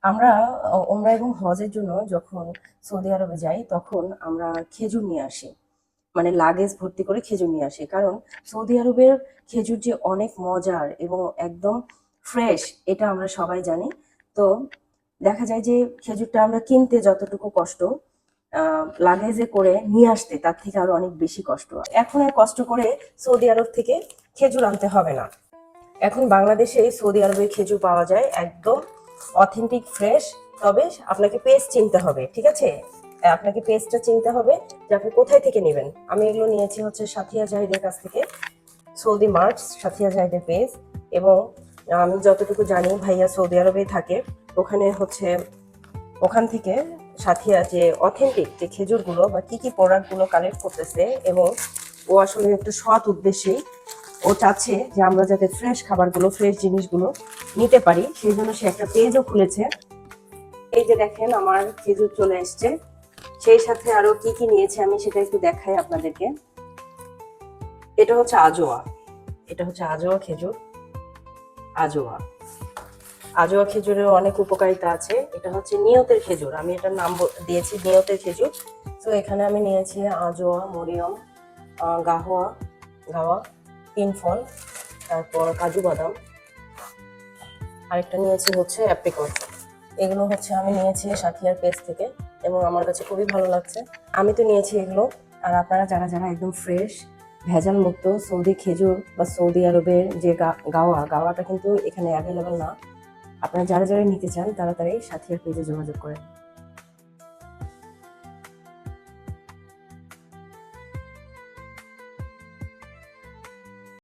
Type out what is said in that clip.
আমরা ওমরা এবং হজের জন্য যখন সৌদি আরবে যাই তখন আমরা খেজুর নিয়ে আসি, মানে লাগেজ ভর্তি করে খেজুর নিয়ে আসি। কারণ সৌদি আরবের খেজুর যে অনেক মজার এবং একদম ফ্রেশ, এটা আমরা সবাই জানি। তো দেখা যায় যে খেজুরটা আমরা কিনতে যতটুকু কষ্ট, লাগেজে করে নিয়ে আসতে তার থেকে আরো অনেক বেশি কষ্ট। এখন আর কষ্ট করে সৌদি আরব থেকে খেজুর আনতে হবে না। এখন বাংলাদেশে সৌদি আরবের খেজুর পাওয়া যায় একদম অথেন্টিক ফ্রেশ। তবে আপনাকে পেস্ট চিনতে হবে, ঠিক আছে? আপনাকে পেস্টটা চিনতে হবে যে আপনি কোথায় থেকে নেবেন। আমি এগুলো নিয়েছি হচ্ছে সাথিয়া জাহিদের কাছ থেকে, সৌদি মার্টস সাথিয়া জাহিদের পেজ। এবং আমি যতটুকু জানি ভাইয়া সৌদি আরবে থাকে, ওখানে হচ্ছে ওখান থেকে সাথিয়া যে অথেন্টিক যে খেজুরগুলো বা কি কি প্রোডাক্টগুলো কালেক্ট করতেছে, এবং ও আসলে একটু সৎ উদ্দেশ্যেই ও চাচ্ছে যে আমরা যাতে ফ্রেশ খাবারগুলো, ফ্রেশ জিনিসগুলো নিতে পারি, সেই জন্য সে একটা পেজও খুলেছে। এই যে দেখেন আমার খেজুর চলে এসছে, সেই সাথে আরো কি কি নিয়েছে আমি সেটা একটু দেখাই আপনাদেরকে। এটা হচ্ছে আজোয়া, এটা হচ্ছে আজোয়া খেজুর। আজোয়া আজোয়া খেজুরের অনেক উপকারিতা আছে। এটা হচ্ছে নিয়তের খেজুর, আমি এটার নাম দিয়েছি নিয়তের খেজুর। তো এখানে আমি নিয়েছি আজোয়া, মরিয়ম, গাহোয়া, গাওয়া, তিন ফল, তারপর কাজু বাদাম, আরেকটা নিয়েছি হচ্ছে অ্যাপ্রিকট। এগুলো হচ্ছে আমি নিয়েছি সাথিয়ার পেজ থেকে এবং আমার কাছে খুবই ভালো লাগছে। আমি তো নিয়েছি এগুলো। আর আপনারা যারা যারা একদম ফ্রেশ, ভেজাল মুক্ত সৌদি খেজুর বা সৌদি আরবের যে গাওয়াটা কিন্তু এখানে অ্যাভেলেবেল না। আপনারা যারা যারা নিতে চান তাড়াতাড়ি সাথিয়ার পেজে যোগাযোগ করেন।